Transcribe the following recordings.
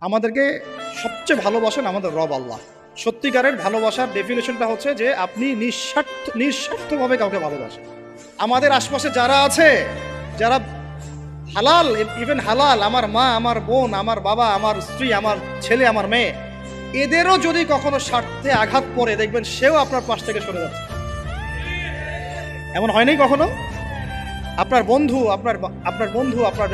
আমাদেরকে সবচেয়ে ভালোবাসেন আমাদের রব আল্লাহ। সত্যিকারের ভালোবাসার ডেফিনেশনটা হচ্ছে যে আপনি নিঃস্বার্থভাবে কাউকে ভালোবাসেন। আমাদের আশপাশে যারা আছে, যারা হালাল, ইভেন হালাল, আমার মা, আমার বোন, আমার বাবা, আমার স্ত্রী, আমার ছেলে, আমার মেয়ে, এদেরও যদি কখনো স্বার্থে আঘাত পড়ে, দেখবেন সেও আপনার পাশ থেকে সরে যাচ্ছে। এমন হয়নি কখনো? আপনার বন্ধু, আপনার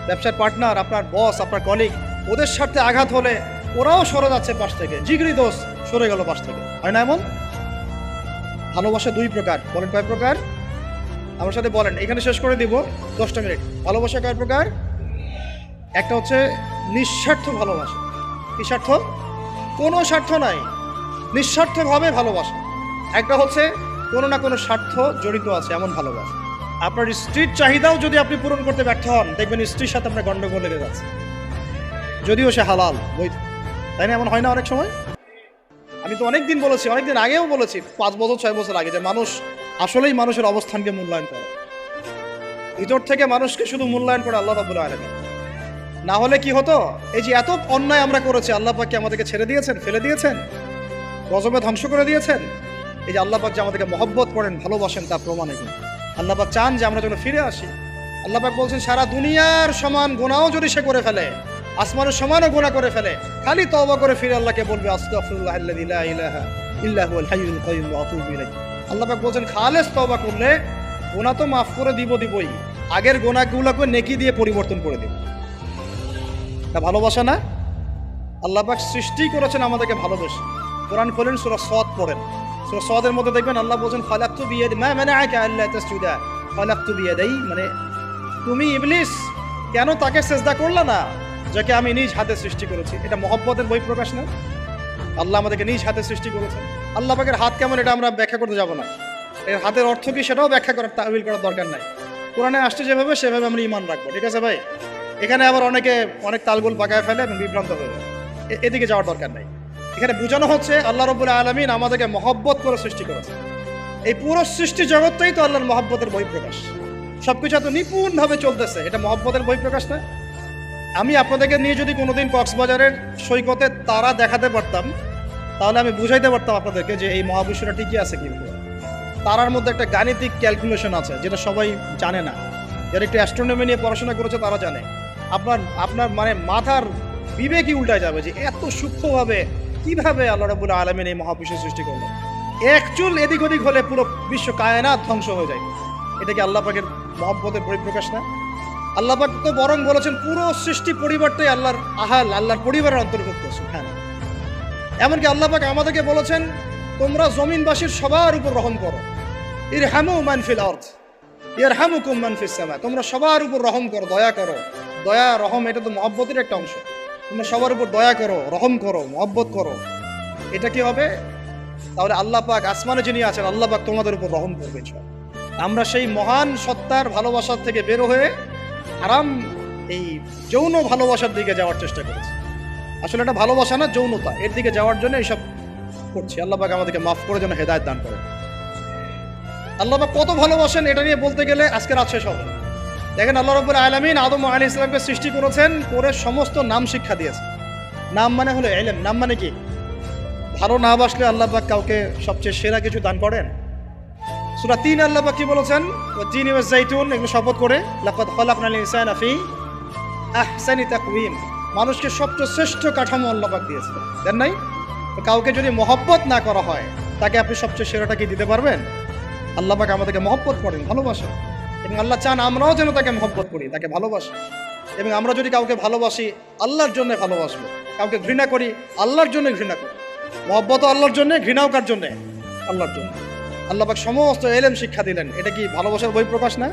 ব্যবসার পার্টনার, আপনার বস, আপনার কলিগ, ওদের স্বার্থে আঘাত হলে ওরাও সরে যাচ্ছে পাশ থেকে, জিগরি দোষ সরে গেল পাশ থেকে, হয় না এমন? ভালোবাসা দুই প্রকার, বলেন কয় প্রকার? আমার সাথে বলেন, এখানে শেষ করে দিব 10টা মিনিট। ভালোবাসা কয় প্রকার? একটা হচ্ছে নিঃস্বার্থ ভালোবাসা। কি স্বার্থ? কোনো স্বার্থ নাই, নিঃস্বার্থভাবে ভালোবাসা। একটা হচ্ছে কোনো না কোনো স্বার্থ জড়িত আছে এমন ভালোবাসা। আপনার স্ত্রীর চাহিদাও যদি আপনি পূরণ করতে ব্যর্থ হন, দেখবেন স্ত্রীর সাথে আপনার গন্ডগোল লেগে যাচ্ছে, যদিও সে হালাল বৈধ, তাই না? এমন হয় না অনেক সময়? আমি তো অনেকদিন বলেছি, অনেকদিন আগেও বলেছি, 5 বছর 6 বছর আগে, যে মানুষ আসলেই মানুষের অবস্থানকে মূল্যায়ন করে। ভিতর থেকে মানুষকে শুধু মূল্যায়ন করে আল্লাহ রাব্বুল আলামিন। না হলে কি হতো? এই যে এত অন্যায় আমরা করেছি, আল্লাহ পাক কি আমাদেরকে ছেড়ে দিয়েছেন, ফেলে দিয়েছেন, গজবে ধ্বংস করে দিয়েছেন? এই যে আল্লাহ পাক যে আমাদেরকে মহব্বত করেন, ভালোবাসেন, তার প্রমাণ এগুলো। আল্লাহ পাক চান যে আমরা যেন ফিরে আসি। আল্লাহ পাক বলছেন, সারা দুনিয়ার সমান গুনাহও যদি সে করে ফেলে, আসমানের সমানও গুনাহ করে ফেলে, খালি তওবা করে ফিরে আল্লাহকে বলবে, আস্তাগফিরুল্লাহাল্লাযী লা ইলাহা ইল্লা হুয়াল হাইয়ুল কাইয়্যুম ওয়া আতুবু ইলাইহি। আল্লাহ পাক বলছেন, খালেস তওবা করলে গুনাহ তো মাফ করে দিবই, আগের গুনাহগুলোকে নেকি দিয়ে পরিবর্তন করে দিব। তা ভালোবাসা না? আল্লাহ পাক সৃষ্টি করেছেন আমাদেরকে ভালোবেসে। কোরআন খোলেন, সূরা সদ পড়েন, সূরা সদের মধ্যে দেখবেন আল্লাহ বলছেন, খালাকতু বিয়াদি মা মানাআকা আল্লা তাসজুদা খালাকতু বিয়াদাই, মানে তুমি ইবলিস কেন তাকে সিজদা করলা না যাকে আমি নিজ হাতে সৃষ্টি করেছি? এটা মহব্বতের বহিঃপ্রকাশ না? আল্লাহ আমাদেরকে নিজ হাতে সৃষ্টি করেছেন। আল্লাহ পাকের হাত কেমন এটা আমরা ব্যাখ্যা করতে যাব না, এর হাতের অর্থ কি সেটাও ব্যাখ্যা করার, তাওয়িল করার দরকার নাই। কোরআনে আসছে যেভাবে সেভাবে আমরা ঈমান রাখবো, ঠিক আছে ভাই? এখানে আবার অনেকে অনেক তালগোল পাকায় ফেলে এবং বিভ্রান্ত হয়ে যায়, এদিকে যাওয়ার দরকার নাই। এখানে বোঝানো হচ্ছে আল্লাহ রাব্বুল আলামিন আমাদেরকে মহব্বত করে সৃষ্টি করেছে। এই পুরো সৃষ্টি জগৎটাই তো আল্লাহর মহব্বতের বহিঃপ্রকাশ। সবকিছু এত নিপুণভাবে চলতেছে, এটা মহব্বতের বহিঃপ্রকাশ না? আমি আপনাদেরকে নিয়ে যদি কোনোদিন কক্সবাজারের সৈকতে তারা দেখাতে পারতাম, তাহলে আমি বুঝাইতে পারতাম আপনাদেরকে যে এই মহাবিশ্বটা ঠিকই আছে কিন্তু। তারার মধ্যে একটা গাণিতিক ক্যালকুলেশন আছে যেটা সবাই জানে না। যারা একটু অ্যাস্ট্রোনমি নিয়ে পড়াশোনা করেছে তারা জানে। আপনার মানে মাথার বিবেকই উল্টায় যাবে যে এত সূক্ষ্মভাবে কিভাবে আল্লাহ রাব্বুল আলামিন এই মহাবিশ্ব সৃষ্টি করলেন। এক চুল এদিক ওদিক হলে পুরো বিশ্ব কায়নাত ধ্বংস হয়ে যায়। এটা কি আল্লাহ পাকের মহব্বতের পরিপ্রকাশ না? আল্লাহ পাক তো বরং বলেছেন পুরো সৃষ্টি পরিবারটাই আল্লাহর আল্লাহর পরিবারের অন্তর্ভুক্ত। সুবহানাল্লাহ। এমনকি আল্লাহ পাক আমাদেরকে বলেছেন, তোমরা জমিনবাসীর সবার উপর রহম করো, ইরহামু মান ফিল আরদ ইয়ারহামুকুম মান ফিস সামা। তোমরা সবার উপর রহম করো, দয়া করো। দয়া, রহম, এটা তো মহব্বতের একটা অংশ। তোমরা সবার উপর দয়া করো, রহম করো, মহব্বত করো। এটা কি হবে? তাহলে আল্লাহ পাক আসমানে যিনি আছেন, আল্লাহ পাক তোমাদের উপর রহম করবে ইনশাআল্লাহ। আমরা সেই মহান সত্তার ভালোবাসার থেকে বের হয়ে আরাম এই যৌন ভালোবাসার দিকে যাওয়ার চেষ্টা করেছি। আসলে এটা ভালোবাসা না, যৌনতা, এর দিকে যাওয়ার জন্য এইসব করছি। আল্লাহ পাক আমাদেরকে মাফ করে যেন হেদায়েত দান করেন। আল্লাহ পাক কত ভালোবাসেন এটা নিয়ে বলতে গেলে আজকে রাত শেষ হবে। দেখেন, আল্লাহ রাব্বুল আলামিন আদম আলাইহিস সালামকে সৃষ্টি করেছেন, করে সমস্ত নাম শিক্ষা দিয়েছেন। নাম মানে হলো ইলম। নাম মানে কি? ভালো না বাসলে আল্লাহ পাক কাউকে সবচেয়ে সেরা কিছু দান করেন। সূরা 3 আল্লাহ পাক কি বলেছেন? ওয়াত-তিনি ওয়াজ-যাইতুন, এগুলো শপথ করে, লাকাদ খালাকনাল ইনসানা ফি আহসানি তাকওয়িম। মানুষকে সবচেয়ে শ্রেষ্ঠ কাঠামো আল্লাহ পাক দিয়েছেন, দেন নাই? কাউকে যদি মহব্বত না করা হয়, তাকে আপনি সবচেয়ে সেরাটা কি দিতে পারবেন? আল্লাহ পাক আমাদেরকে মহব্বত করেন, ভালোবাসেন, এবং আল্লাহ চান আমরাও যেন তাকে মহব্বত করি, তাকে ভালোবাসি। এবং আমরা যদি কাউকে ভালোবাসি, আল্লাহর জন্য ভালোবাসবো। কাউকে ঘৃণা করি, আল্লাহর জন্য ঘৃণা করি। মহব্বত আল্লাহর জন্য, ঘৃণাও কার জন্য? আল্লাহর জন্য। আল্লাহ পাক সমস্ত ইলম শিক্ষা দিলেন। এটা কি ভালোবাসার বহিঃপ্রকাশ না?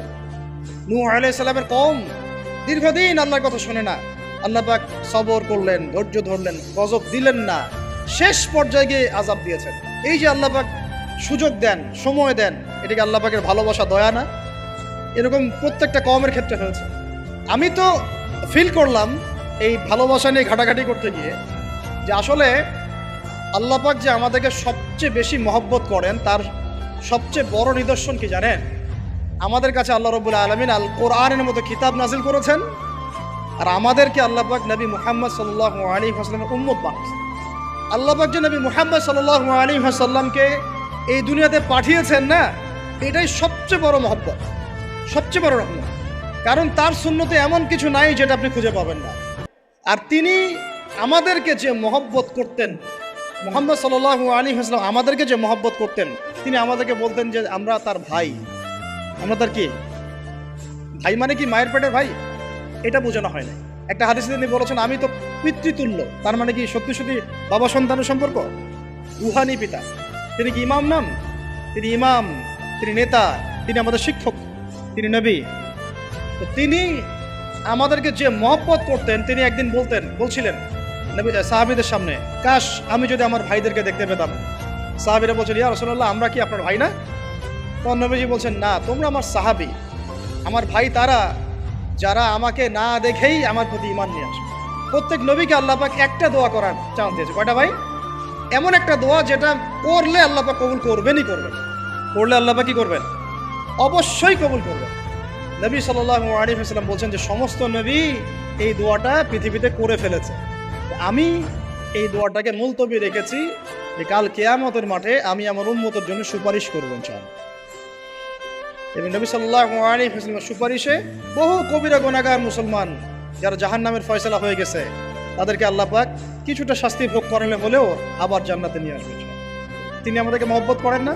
নূহ আলাইহিস সালামের কওম দীর্ঘদিন আল্লাহর কথা শুনে না, আল্লাহ পাক সবর করলেন, ধৈর্য ধরলেন, গজব দিলেন না, শেষ পর্যায়ে গিয়ে আযাব দিয়েছেন। এই যে আল্লাহ পাক সুযোগ দেন, সময় দেন, এটা কি আল্লাহ পাকের ভালোবাসা, দয়া না? এরকম প্রত্যেকটা কওমের ক্ষেত্রে হয়েছে। আমি তো ফিল করলাম এই ভালোবাসা নিয়ে ঘাটাঘাটি করতে গিয়ে যে আসলে আল্লাহ পাক যে আমাদেরকে সবচেয়ে বেশি মহব্বত করেন, তার সবচেয়ে বড় নিদর্শন কি জানেন? আমাদের কাছে আল্লাহ রাব্বুল আলামিন আল কোরআনের মতো কিতাব নাজিল করেছেন, আর আমাদেরকে আল্লাহ পাক নবী মুহাম্মদ সাল্লাল্লাহু আলাইহি ওয়াসাল্লামের উম্মত বানিয়েছেন। আল্লাহ পাক যে নবী মুহাম্মদ সাল্লাল্লাহু আলাইহি ওয়াসাল্লামকে এই দুনিয়াতে পাঠিয়েছেন না, এটাই সবচেয়ে বড় মহব্বত, সবচেয়ে বড় রহমত। কারণ তার সুন্নতে এমন কিছু নাই যেটা আপনি খুঁজে পাবেন না। আর তিনি আমাদেরকে যে মহব্বত করতেন, মুহাম্মদ সাল্লাল্লাহু আলাইহি ওয়াসাল্লাম আমাদেরকে যে মহব্বত করতেন, তিনি আমাদেরকে বলতেন যে আমরা তার ভাই। আমরা তার কি ভাই? মানে কি মায়ের পেটের ভাই? এটা বোঝানো হয় না। একটা হাদিসে তিনি বলেছেন আমি তো পিতৃতুল্য। তার মানে কি সত্যি সত্যি বাবা সন্তানের সম্পর্ক? রুহানি পিতা। তিনি কি ইমাম নাম? তিনি ইমাম, তিনি নেতা, তিনি আমাদের শিক্ষক, তিনি নবী। তো তিনি আমাদেরকে যে মহব্বত করতেন, তিনি একদিন বলছিলেন নবী সাহাবীদের সামনে, কাশ আমি যদি আমার ভাইদেরকে দেখতে পেতাম। সাহাবীরা বলছেন ইয়া রাসূলুল্লাহ আমরা কি আপনার ভাই না? তখন নবীজি বলছেন না, তোমরা আমার সাহাবী। আমার ভাই তারা যারা আমাকে না দেখেই আমার প্রতি ঈমান নিয়ে আসবে। প্রত্যেক নবীকে আল্লাহ পাক একটা দোয়া করার চান্স দিয়েছে। কয়টা ভাই? এমন একটা দোয়া যেটা করলে আল্লাহ পাক কবুল করবেনই করবেন। করলে আল্লাহ পাক কি করবেন? অবশ্যই কবুল করবেন। নবী সাল্লাল্লাহু আলাইহি ওয়াসাল্লাম বলছেন যে সমস্ত নবী এই দোয়াটা পৃথিবীতে করে ফেলেছে। আমি এই দোয়াটাকে মুলতবি রেখেছি যে কাল কিয়ামতের মাঠে আমি আমার উম্মতের জন্য সুপারিশ করব ইনশাআল্লাহ। এবং নবী সাল্লাল্লাহু আলাইহি ওয়াসাল্লামের সুপারিশে বহু কবিরা গুনাহগার মুসলমান যারা জাহান্নামের ফয়সালা হয়ে গেছে, তাদেরকে আল্লাহ পাক কিছুটা শাস্তি ভোগ করালে হলেও আবার জান্নাতে নিয়ে আসবে। তিনি আমাদেরকে মহব্বত করেন না?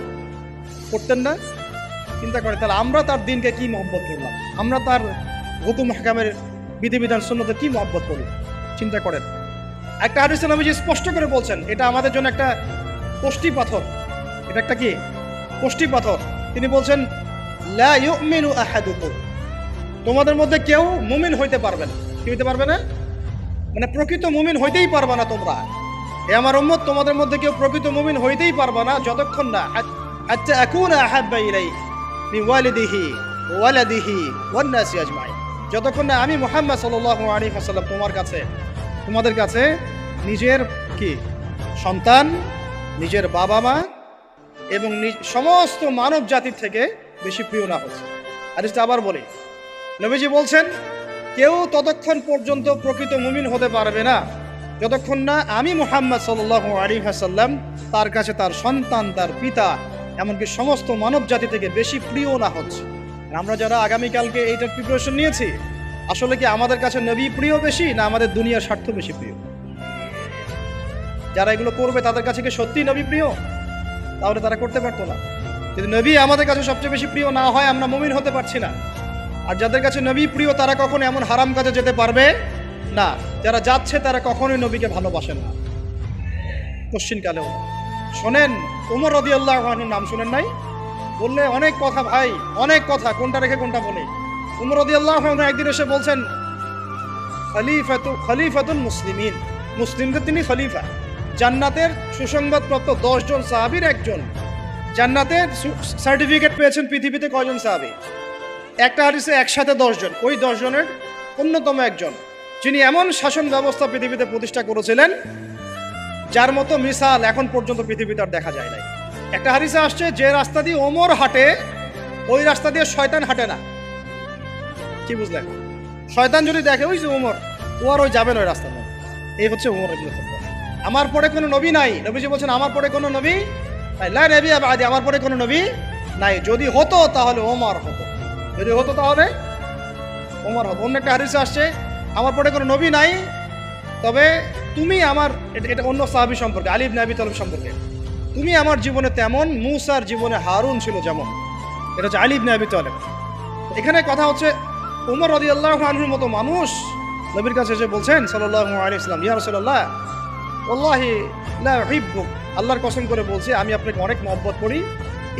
করতেন না? চিন্তা করে তাহলে আমরা তার দিনকে কি মহব্বত করলাম, আমরা তার হুকুম হাকামের বিধিবিধান সুন্নতে কি মহব্বত করি, চিন্তা করেন। একটা হাদিসে নবীজি স্পষ্ট করে বলছেন এটা আমাদের জন্য একটা কষ্টি পাথর। এটা একটা কি কষ্টি পাথর। তিনি বলছেন লা ইউমিনু আহাদুকুম, তোমাদের মধ্যে কেউ মুমিন হইতে পারবে না। কি হইতে পারবে না? মানে প্রকৃত মুমিন হইতেই পারবে না তোমরা। হে আমার উম্মত, তোমাদের মধ্যে কেউ প্রকৃত মুমিন হইতেই পারবে না যতক্ষণ না হাত্তা আকুনা আহাব্বা ইলাইহি মিন ওয়ালিদিহি ওয়া ওয়ালাদিহি ওয়ান নাসি আজমাইন, যতক্ষণ না আমি মুহাম্মদ সাল্লাল্লাহু আলাইহি ওয়াসাল্লাম তোমাদের কাছে নিজের কি সন্তান, নিজের বাবা মা এবং সমস্ত মানব জাতির থেকে বেশি প্রিয় না হচ্ছে। হাদিসটা আবার বলি, নবীজি বলছেন কেউ ততক্ষণ পর্যন্ত প্রকৃত মুমিন হতে পারবে না যতক্ষণ না আমি মুহাম্মদ সাল্লাল্লাহু আলাইহি ওয়াসাল্লাম তার কাছে তার সন্তান, তার পিতা, এমনকি সমস্ত মানব জাতি থেকে বেশি প্রিয় না হচ্ছে। আমরা যারা আগামীকালকে এইটার প্রিপারেশন নিয়েছি, আসলে কি আমাদের কাছে নবী প্রিয় বেশি না আমাদের দুনিয়ার স্বার্থ বেশি প্রিয়? যারা এগুলো করবে তাদের কাছে কি সত্যি নবী প্রিয়? তাহলে তারা করতে পারতো না। যদি নবী আমাদের কাছে সবচেয়ে বেশি প্রিয় না হয়, আমরা মুমিন হতে পারছি না। আর যাদের কাছে নবী প্রিয় তারা কখনো এমন হারাম কাজে যেতে পারবে না। যারা যাচ্ছে তারা কখনোই নবীকে ভালোবাসেন না, কোশ্চিনকালেও। শোনেন, উমর রাদিয়াল্লাহু আনহুর নাম শুনেন নাই? বললে অনেক কথা ভাই, অনেক কথা, কোনটা রেখে কোনটা বলি। উমর রাদিয়াল্লাহু আনহু একদিন এসে বলছেন খলিফাতুল মুসলিমিন, মুসলিমদের তিনি খলিফা। জান্নাতের সুসংবাদপ্রাপ্ত 10 জন সাহাবীর একজন। জান্নাতের সার্টিফিকেট পেয়েছেন পৃথিবীতে কয়জন সাহাবী? একটা হাদিসে একসাথে 10 জন। ওই 10 জনের অন্যতম একজন, যিনি এমন শাসন ব্যবস্থা পৃথিবীতে প্রতিষ্ঠা করেছিলেন যার মতো মিসাল এখন পর্যন্ত পৃথিবীতে আর দেখা যায় নাই। একটা হাদিসে আসছে যে রাস্তা দিয়ে ওমর হাঁটে ওই রাস্তা দিয়ে শয়তান হাঁটে না। কি বুঝলেন? শয়তান যদি দেখে ওই যে ওমর, ও আর ওই যাবেন ওই রাস্তা। এই হচ্ছে ওমর ইবনে খাত্তাব। আমার পরে কোনো নবী নাই। নবীজি বলছেন আমার পরে কোনো নবী নাই, লা নবিয়্যা বা'দি, আমার পরে কোনো নবী নাই। যদি হতো তাহলে ওমর হতো, যদি হতো তাহলে ওমর হতো। অন্য একটা হাদিসে আসছে আমার পরে কোনো নবী নাই, তবে তুমি আমার, এটা অন্য সাহাবী সম্পর্কে, আলী ইবনে আবি তালিব সম্পর্কে, তুমি আমার জীবনে তেমন মূসার জীবনে হারুন ছিল যেমন। এটা হচ্ছে আলী ইবনে আবি তালিব। এখানে কথা হচ্ছে উমর রাদিয়াল্লাহু আনহুর মতো মানুষ নবীর কাছে এসে বলছেন সাল্লাল্লাহু আলাইহি ওয়াসাল্লাম, ইয়া রাসূলুল্লাহ ওয়াল্লাহি লা উহিব্বুক, আল্লাহর কসম করে বলছি আমি আপনাকে অনেক মহব্বত করি,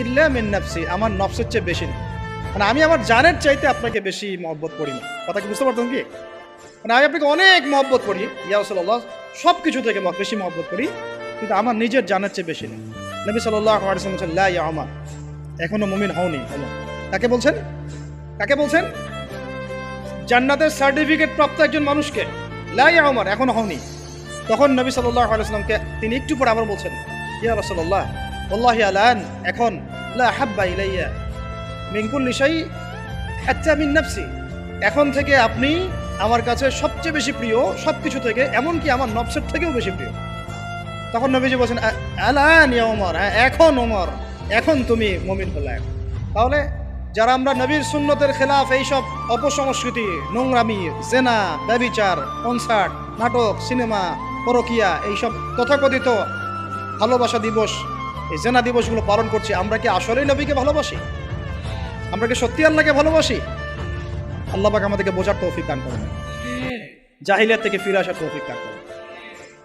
ইল্লা মিন নাফসি, আমার নফসের চেয়ে বেশি না। মানে আমি আমার জানের চাইতে আপনাকে বেশি মহব্বত করি না। কথা কি বুঝতে পারতেন কি? মানে আমি আপনাকে অনেক মহব্বত করি ইয়া রাসূলুল্লাহ, সব কিছু থেকে বেশি মহব্বত করি, কিন্তু আমার নিজের জানের চেয়ে বেশি না। নবী সাল্লাল্লাহু আলাইহি ওয়াসাল্লাম বলেন লা ইয়া উমর, এখনো মুমিন হওনি। কাকে বলছেন? কাকে বলছেন? জান্নাতের সার্টিফিকেট প্রাপ্ত একজন মানুষকে। লা ইয়া উমর, এখনো হওনি। তখন নবী সাল্লাল্লাহু আলাইহি ওয়াসাল্লামকে তিনি একটু পরে আবার বলছেন, ইয়া রাসূলুল্লাহ ওয়াল্লাহি আলান, এখন লা হাব্বা ইলাইয়া মিন কুল্লি শাই হাত্তা মিন নাফসি, এখন থেকে আপনি আমার কাছে সবচেয়ে বেশি প্রিয় সব কিছু থেকে, এমনকি আমার নফসের থেকেও বেশি প্রিয়। তখন নবীজি বলছেন আলান ইয়া ওমর, এখন ওমর, এখন তুমি মুমিন হলে। তাহলে যারা আমরা নবীর সুন্নতের খেলাফ এইসব অপসংস্কৃতি, নোংরামি, জেনা, ব্যভিচার, কনসার্ট, নাটক, সিনেমা, পরকিয়া, এইসব তথাকথিত ভালোবাসা দিবস, এই জেনা দিবসগুলো পালন করছি, আমরা কি আসলেই নবীকে ভালোবাসি? আমরা কি সত্যি আল্লাহকে ভালোবাসি? আল্লাহ পাক আমাদেরকে বোঝার তৌফিক দান করেন, জাহিলিয়াত থেকে ফিরে আসার তৌফিক দান করেন।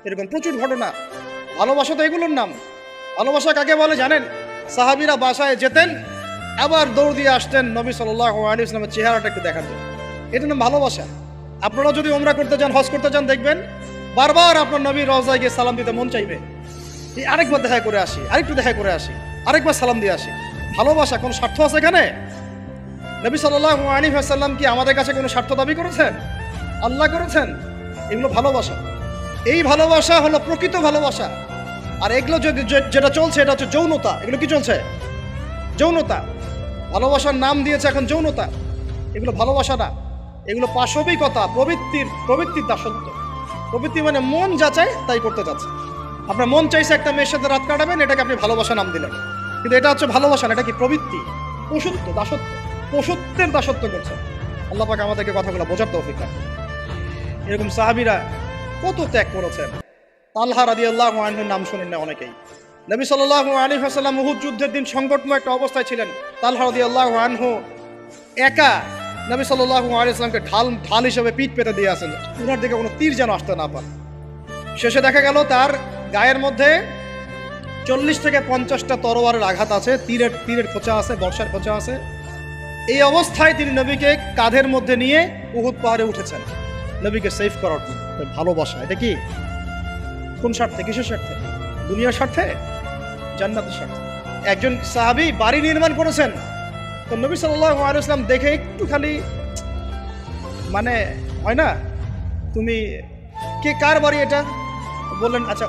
এরকম প্রচুর ঘটনা। ভালোবাসা তো এগুলোর নাম। ভালোবাসা কাকে বলে জানেন? সাহাবীরা বাসায় যেতেন, আবার দৌড় দিয়ে আসতেন নবী সাল্লাল্লাহু আলাইহি ওয়াসাল্লামের চেহারাটা একটু দেখার জন্য। এটা নাম ভালোবাসা। আপনারা যদি উমরা করতে যান, হজ করতে যান, দেখবেন বারবার আপনার নবীর রওজায় গিয়ে সালাম দিতে মন চাইবে। আরেকবার দেখা করে আসি, আরেকটু দেখা করে আসি, আরেকবার সালাম দিয়ে আসি। ভালোবাসা কোনো স্বার্থ আছে এখানে? নবী সাল্লাল্লাহু আলাইহি ওয়াসাল্লাম কি আমাদের কাছে কোনো স্বার্থ দাবি করেছেন? আল্লাহ করেছেন। এগুলো ভালোবাসা। এই ভালোবাসা হলো প্রকৃত ভালোবাসা। আর এগুলো যেটা চলছে এটা হচ্ছে যৌনতা। এগুলো কি চলছে? যৌনতা। ভালোবাসার নাম দিয়েছে এখন যৌনতা। এগুলো ভালোবাসা না, এগুলো পাশবিকতা, প্রবৃত্তির দাসত্ব। প্রবৃত্তি মানে মন যা চায় তাই করতে যাচ্ছে। আপনার মন চাইছে একটা মেয়ের সাথে রাত কাটাবেন, এটাকে আপনি ভালোবাসা নাম দিলেন, কিন্তু এটা হচ্ছে ভালোবাসা না, এটা কি প্রবৃত্তি, পশুত্ব, দাসত্ব, পশুত্বের দাসত্ব করছে। আল্লাহ পাক আমাদেরকে কথাগুলো বোঝার তৌফিক দান। এরকম সাহাবীরা কত ত্যাগ করেছেন। তালহা রাদিয়াল্লাহু আনহুর নাম শুনেন না অনেকেই। নবী সাল্লাল্লাহু আলাইহি ওয়াসাল্লাম উহুদ যুদ্ধের দিন সংকটময় একটা অবস্থায় ছিলেন। তালহা রাদিয়াল্লাহু আনহু একা নবী সাল্লাল্লাহু আলাইহি ওয়াসাল্লামকে ঢাল হিসেবে পিঠ পেতে দিয়ে আসেন, উনার দিকে কোনো তীর যেন আসতে না পারে। শেষে দেখা গেল তার গায়ের মধ্যে 40 থেকে 50টা তরোয়ারের আঘাত আছে, তীরের খোঁচা আছে, বর্ষার খোঁচা আছে। এই অবস্থায় তিনি নবীকে কাঁধের মধ্যে নিয়ে উহুদ পাহাড়ে উঠেছেন নবীকে সেভ করার জন্য। ভালোবাসা এটা কি? কোন স্বার্থে? কিসের স্বার্থে? দুনিয়ার স্বার্থে? জান্নাতের স্বার্থে। একজন সাহাবী বাড়ি নির্মাণ করেছেন, তো নবী সাল্লাল্লাহু আলাইহি ওয়াসাল্লাম দেখে একটু খালি মানে হয় না, তুমি কে, কার বাড়ি এটা? বললেন আচ্ছা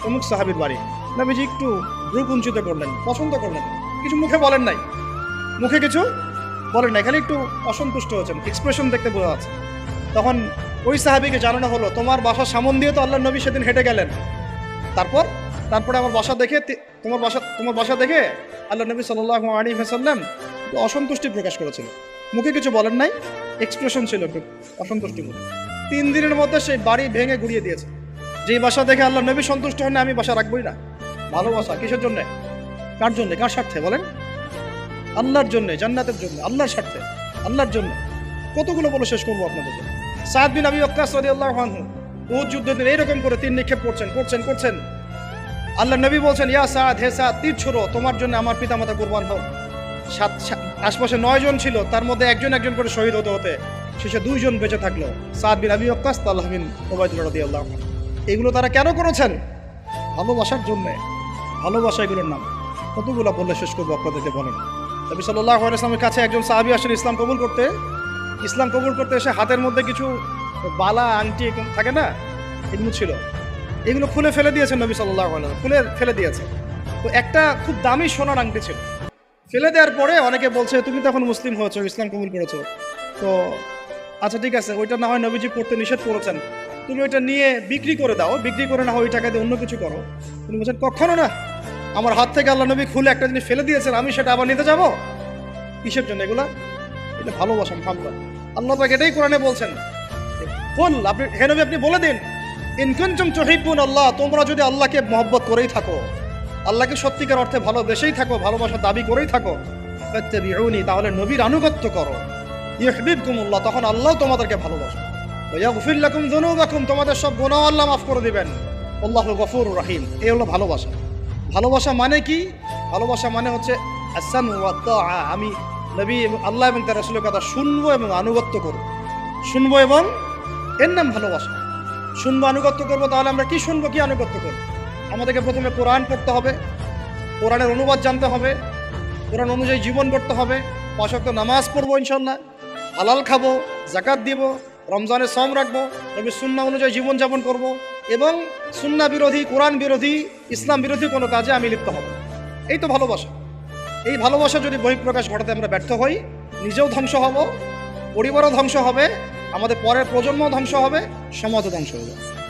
অমুক সাহাবীর বাড়ি। নবীজি একটু ভ্রু কুঞ্চিত করলেন, পছন্দ করলেন, কিছু মুখে বলেন নাই, মুখে কিছু বলেন নাই, খালি একটু অসন্তুষ্ট হয়েছেন, এক্সপ্রেশন দেখতে বোঝা যাচ্ছে। তখন ওই সাহাবীকে জানানো হলো, তোমার বাসার সামন দিয়ে তো আল্লাহর নবী সেদিন হেঁটে গেলেন, তারপরে আমার বাসা দেখে, তোমার বাসা দেখে আল্লাহ নবী সাল্লাল্লাহু আলাইহি ওয়াসাল্লাম অসন্তুষ্টি প্রকাশ করেছিল, মুখে কিছু বলেন নাই, এক্সপ্রেশন ছিল একটু অসন্তুষ্টি। 3 দিনের মধ্যে সেই বাড়ি ভেঙে গুড়িয়ে দিয়েছে। যেই বাসা দেখে আল্লাহ নবী সন্তুষ্ট হন না, আমি বাসা রাখবই না। ভালোবাসা কিসের জন্য? কার জন্য? কার স্বার্থে বলেন? আল্লাহর জন্য, জান্নাতের জন্য, আল্লাহর স্বার্থে, আল্লাহর জন্য। কতগুলো বলে শেষ করবো আপনাদেরকে। সাদ বিন আবি ওয়াক্কাস রাদিয়াল্লাহু আনহু উহুদ যুদ্ধের দিন এইরকম করে তীর নিক্ষেপ করছেন। আল্লাহ নবী বলছেন, ইয়া সাদ, হে সাদ, তীর ছোড়ো, তোমার জন্য আমার পিতামাতা কুরবান হোক। আশপাশে 9 জন ছিল, তার মধ্যে একজন করে শহীদ হতে শেষে 2 জন বেঁচে থাকলো, সাদ বিন আবি ওয়াক্কাস, তালহা বিন উবাইদুল্লাহ রাদিয়াল্লাহু আনহু। এগুলো তারা কেন করেছেন? ভালোবাসার জন্য। ভালোবাসা এগুলোর নাম। কতগুলো বললে শেষ করবো আপনাদেরকে বলেন। নবী সাল্লাল্লাহু আলাইহি ওয়াসাল্লামের কাছে একজন সাহাবী আসেন ইসলাম কবুল করতে এসে হাতের মধ্যে কিছু বালা, আংটি থাকে না, এগুলো ছিল, এগুলো খুলে ফেলে দিয়েছেন নবী সাল্লাল্লাহু আলাইহি ওয়াসাল্লাম, খুলে ফেলে দিয়েছে। তো একটা খুব দামি সোনার আংটি ছিল, ফেলে দেওয়ার পরে অনেকে বলছে তুমি তো এখন মুসলিম হয়েছো, ইসলাম কবুল করেছো, তো আচ্ছা ঠিক আছে, ওইটা না হয় নবীজি পড়তে নিষেধ করেছেন, তুমি ওইটা নিয়ে বিক্রি করে দাও, বিক্রি করে না হয় ওই টাকা দিয়ে অন্য কিছু করো। তুমি বলছেন কখনো না, আমার হাত থেকে আল্লাহ নবী খুলে একটা জিনিস ফেলে দিয়েছেন, আমি সেটা আবার নিতে যাবো? কিসের জন্য এগুলা? এটা ভালোবাসা, মোহাম্মদ। আল্লাহ পাক এটাই কোরআনে বলছেন, বল আপনি, হে নবী আপনি বলে দিন, ইন কুনতুম তুহিব্বুন আল্লাহ, তোমরা যদি আল্লাহকে মহব্বত করেই থাকো, আল্লাহকে সত্যিকার অর্থে ভালোবেসেই থাকো, ভালোবাসার দাবি করেই থাকো, ফাত্তাবিউনি, তাহলে নবীর আনুগত্য করো, ইউহিব্বুকুমুল্লাহ, তখন আল্লাহ তোমাদেরকে ভালোবাসবে, ওয়া ইয়াগফির লাকুম যুনুবাকুম, তোমাদের সব গুনাহ আল্লাহ মাফ করে দিবেন, আল্লাহু গফুরুর রহিম। এই হলো ভালোবাসা। ভালোবাসা মানে কি? ভালোবাসা মানে হচ্ছে আস-সামউ ওয়া তাআ, আমি নবী এবং আল্লাহ এবং তার রাসূলের কথা শুনবো এবং আনুগত্য করব, শুনবো এবং এর নাম ভালোবাসা। শুনবো, আনুগত্য করবো, তাহলে আমরা কি শুনবো, কি আনুগত্য করবো? আমাদেরকে প্রথমে কোরআন পড়তে হবে, কোরআনের অনুবাদ জানতে হবে, কোরআন অনুযায়ী জীবন করতে হবে, 5 ওয়াক্ত নামাজ পড়বো ইনশাল্লাহ, হালাল খাবো, যাকাত দিব, রমজানের সম রাখবো, নবীর সুন্নাহ অনুযায়ী জীবনযাপন করব, এবং সুন্নাহ বিরোধী, কোরআন বিরোধী, ইসলাম বিরোধী কোনো কাজে আমি লিপ্ত হব। এই তো ভালোবাসা। এই ভালোবাসা যদি বহিঃপ্রকাশ ঘটাতে আমরা ব্যর্থ হই, নিজেও ধ্বংস হব, পরিবারও ধ্বংস হবে, আমাদের পরের প্রজন্ম ধ্বংস হবে, সমাজও ধ্বংস হয়ে যাবে।